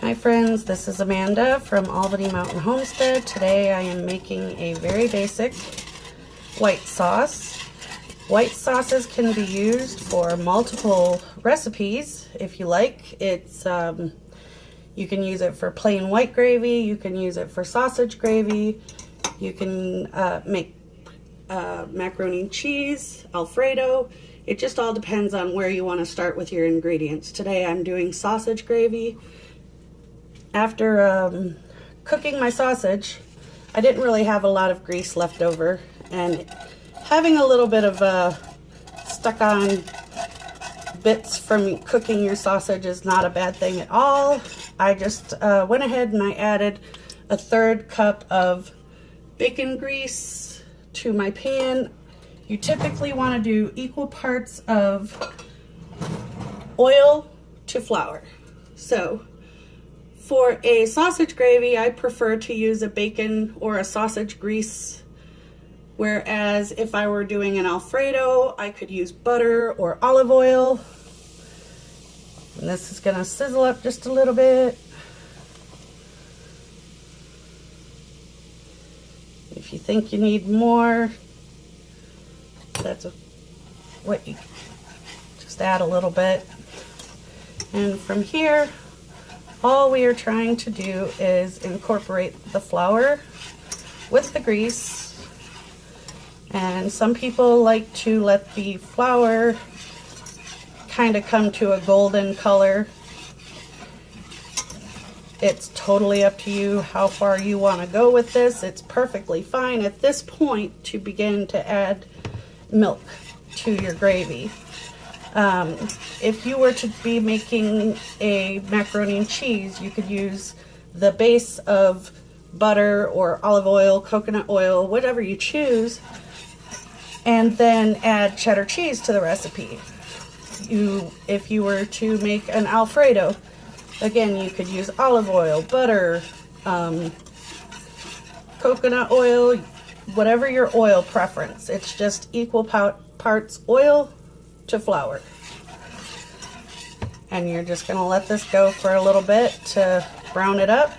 Hi friends, this is Amanda from Albany Mountain Homestead. Today I am making a very basic white sauce. White sauces can be used for multiple recipes if you like. You can use it for plain white gravy, you can use it for sausage gravy, you can make macaroni and cheese, alfredo. It just all depends on where you want to start with your ingredients. Today I'm doing sausage gravy. After cooking my sausage, I didn't really have a lot of grease left over, and having a little bit of stuck on bits from cooking your sausage is not a bad thing at all. I just went ahead and I added a 1/3 cup of bacon grease to my pan. You typically want to do equal parts of oil to flour. So for a sausage gravy, I prefer to use a bacon or a sausage grease, whereas if I were doing an alfredo, I could use butter or olive oil. And this is gonna sizzle up just a little bit. If you think you need more, that's what you just add a little bit. And from here, all we are trying to do is incorporate the flour with the grease. And some people like to let the flour kind of come to a golden color. It's totally up to you how far you want to go with this. It's perfectly fine at this point to begin to add milk to your gravy. If you were to be making a macaroni and cheese, you could use the base of butter or olive oil, coconut oil, whatever you choose, and then add cheddar cheese to the recipe. If you were to make an alfredo, again, you could use olive oil, butter, coconut oil, whatever your oil preference. It's just equal parts oil to flour. And you're just going to let this go for a little bit to brown it up.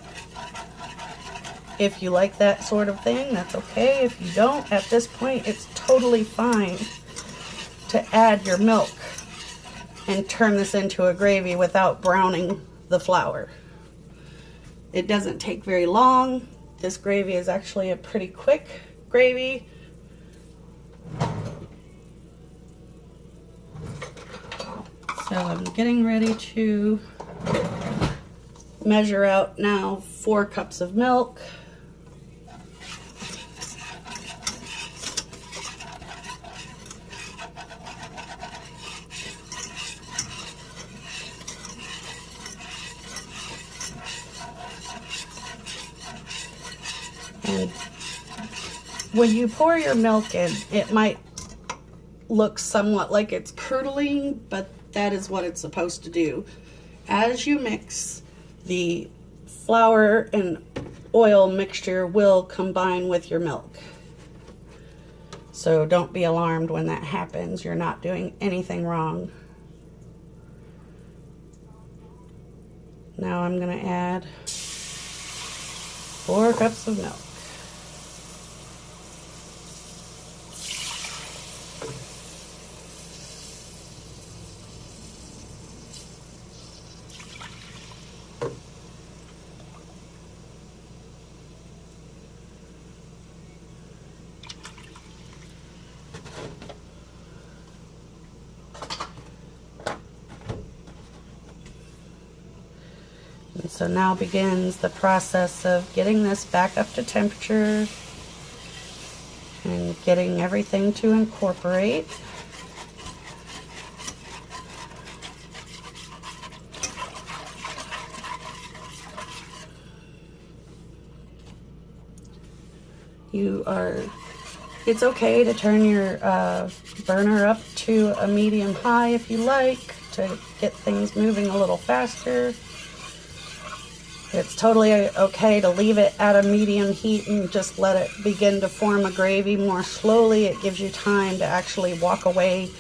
If you like that sort of thing, that's okay. If you don't, at this point, it's totally fine to add your milk and turn this into a gravy without browning the flour. It doesn't take very long. This gravy is actually a pretty quick gravy. So I'm getting ready to measure out now 4 cups of milk. And when you pour your milk in, it might look somewhat like it's curdling, but that is what it's supposed to do. As you mix, the flour and oil mixture will combine with your milk. So don't be alarmed when that happens. You're not doing anything wrong. Now I'm going to add 4 cups of milk. And so now begins the process of getting this back up to temperature and getting everything to incorporate. It's okay to turn your burner up to a medium high if you like, to get things moving a little faster. It's totally okay to leave it at a medium heat and just let it begin to form a gravy more slowly. It gives you time to actually walk away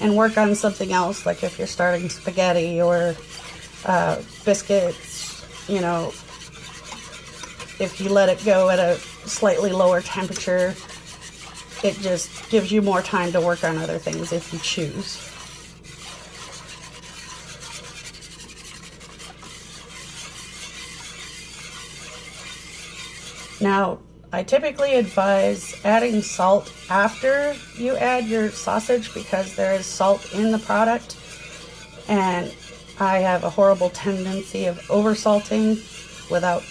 and work on something else, like if you're starting spaghetti or biscuits you know, if you let it go at a slightly lower temperature, it just gives you more time to work on other things if you choose. Now, I typically advise adding salt after you add your sausage because there is salt in the product, and I have a horrible tendency of over-salting without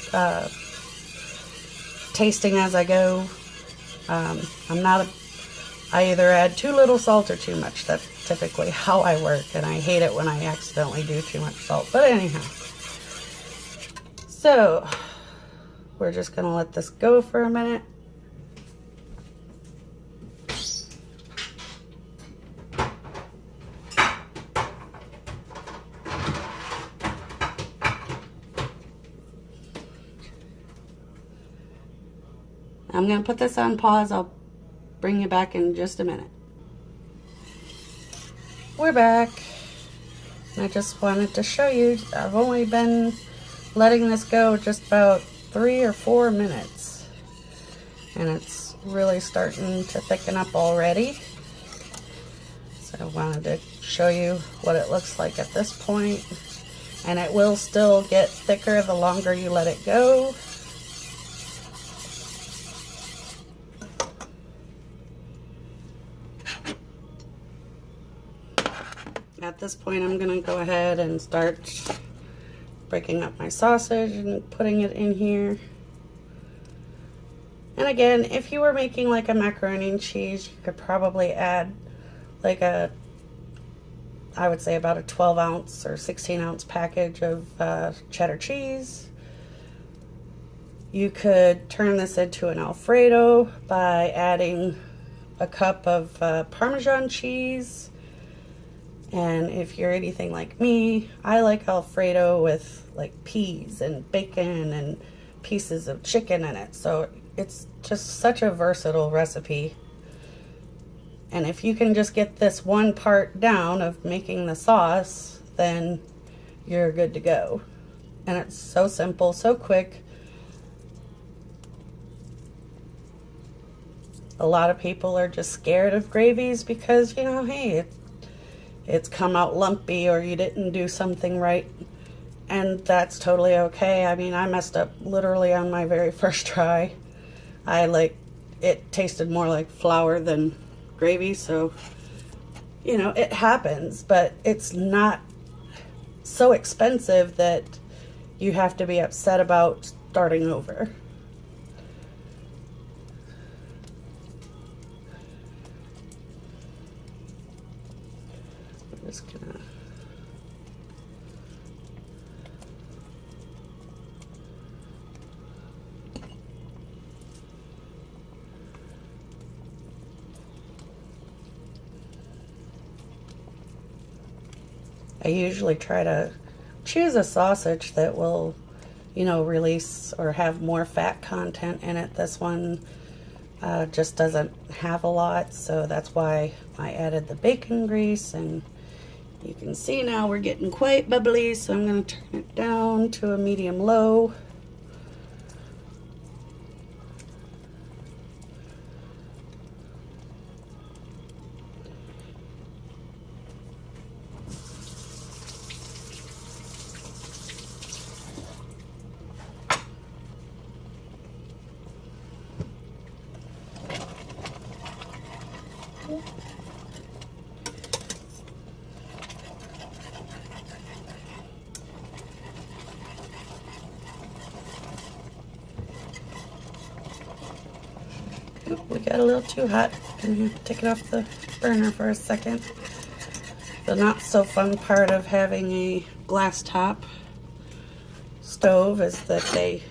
tasting as I go. I either add too little salt or too much. That's typically how I work, and I hate it when I accidentally do too much salt. But anyhow, so we're just gonna let this go for a minute. I'm gonna put this on pause. I'll bring you back in just a minute. We're back. I just wanted to show you, I've only been letting this go just about 3 or 4 minutes, and it's really starting to thicken up already. So I wanted to show you what it looks like at this point, and it will still get thicker the longer you let it go. At this point, I'm gonna go ahead and start breaking up my sausage and putting it in here. And again, if you were making like a macaroni and cheese, you could probably add like I would say about a 12 ounce or 16 ounce package of cheddar cheese. You could turn this into an alfredo by adding a cup of Parmesan cheese. And if you're anything like me, I like alfredo with like peas and bacon and pieces of chicken in it. So it's just such a versatile recipe. And if you can just get this one part down of making the sauce, then you're good to go. And it's so simple, so quick. A lot of people are just scared of gravies because, you know, hey, it's come out lumpy or you didn't do something right, and that's totally okay. I mean, I messed up literally on my very first try. It tasted more like flour than gravy, so, you know, it happens, but it's not so expensive that you have to be upset about starting over. Just gonna I usually try to choose a sausage that will, you know, release or have more fat content in it. This one just doesn't have a lot, so that's why I added the bacon grease. And you can see now we're getting quite bubbly, so I'm going to turn it down to a medium low. We got a little too hot. I'm going to take it off the burner for a second. The not so fun part of having a glass top stove is that they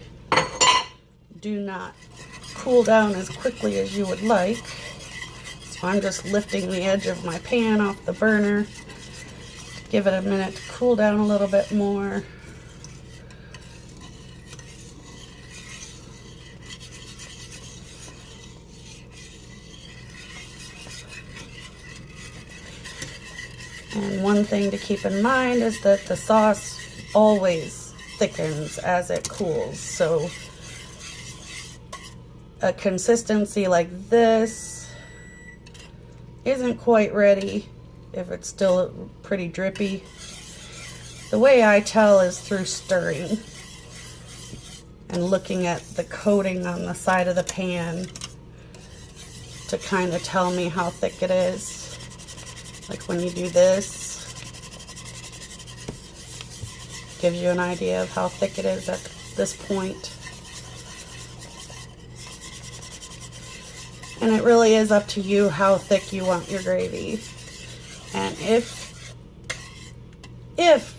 do not cool down as quickly as you would like. So I'm just lifting the edge of my pan off the burner. Give it a minute to cool down a little bit more. And one thing to keep in mind is that the sauce always thickens as it cools. So a consistency like this isn't quite ready if it's still pretty drippy. The way I tell is through stirring and looking at the coating on the side of the pan to kind of tell me how thick it is. Like when you do this, gives you an idea of how thick it is at this point. And it really is up to you how thick you want your gravy. And if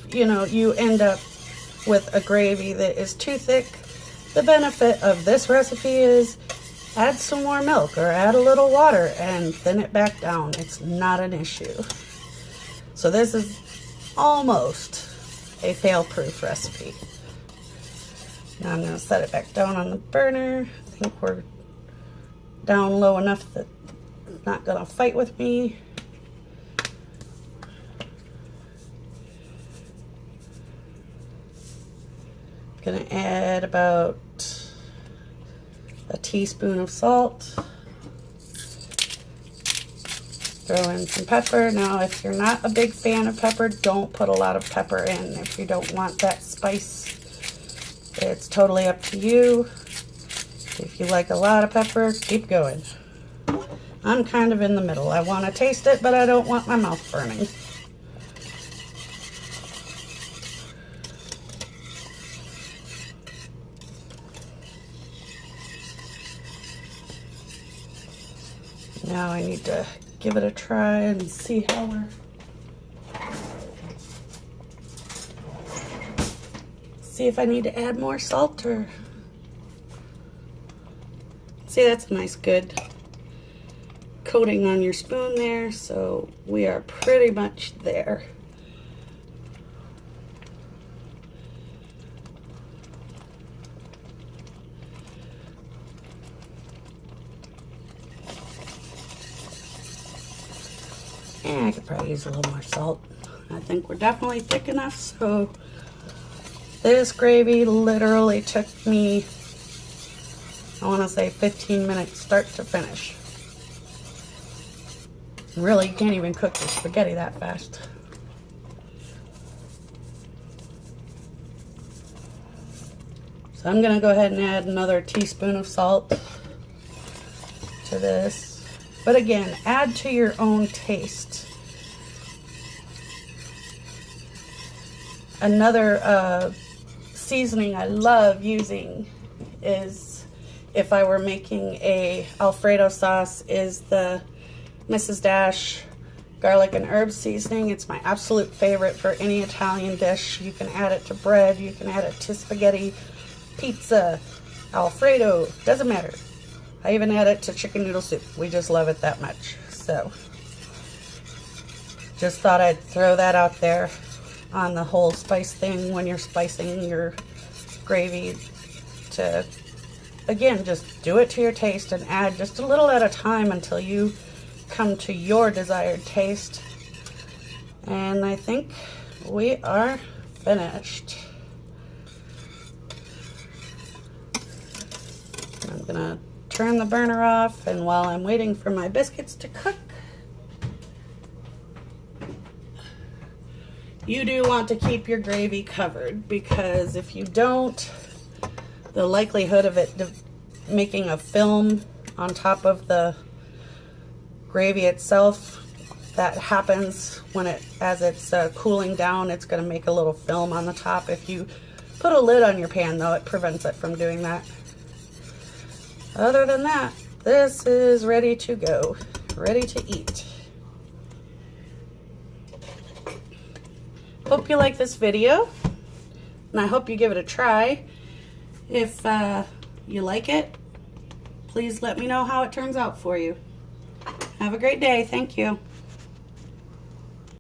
you know, you end up with a gravy that is too thick, the benefit of this recipe is add some more milk or add a little water and thin it back down. It's not an issue. So this is almost a fail-proof recipe. Now I'm going to set it back down on the burner. I think we're down low enough that it's not going to fight with me. Going to add about a teaspoon of salt. Throw in some pepper. Now, if you're not a big fan of pepper, don't put a lot of pepper in. If you don't want that spice, it's totally up to you. If you like a lot of pepper, keep going. I'm kind of in the middle. I want to taste it, but I don't want my mouth burning. Now I need to give it a try and see how we're... See if I need to add more salt or... See, that's a nice good coating on your spoon there, so we are pretty much there. And I could probably use a little more salt. I think we're definitely thick enough, so this gravy literally took me, I want to say 15 minutes start to finish. Really, you can't even cook your spaghetti that fast. So I'm going to go ahead and add another teaspoon of salt to this. But again, add to your own taste. Another seasoning I love using is, if I were making a alfredo sauce, is the Mrs. Dash garlic and herb seasoning. It's my absolute favorite for any Italian dish. You can add it to bread, you can add it to spaghetti, pizza, alfredo, doesn't matter. I even add it to chicken noodle soup. We just love it that much. So, just thought I'd throw that out there on the whole spice thing when you're spicing your gravy to, again, just do it to your taste and add just a little at a time until you come to your desired taste. And I think we are finished. I'm gonna turn the burner off, and while I'm waiting for my biscuits to cook, you do want to keep your gravy covered, because if you don't, the likelihood of it making a film on top of the gravy itself, that happens when as it's cooling down. It's going to make a little film on the top. If you put a lid on your pan, though, it prevents it from doing that. Other than that, this is ready to go, ready to eat. Hope you like this video, and I hope you give it a try. If you like it, please let me know how it turns out for you. Have a great day. Thank you.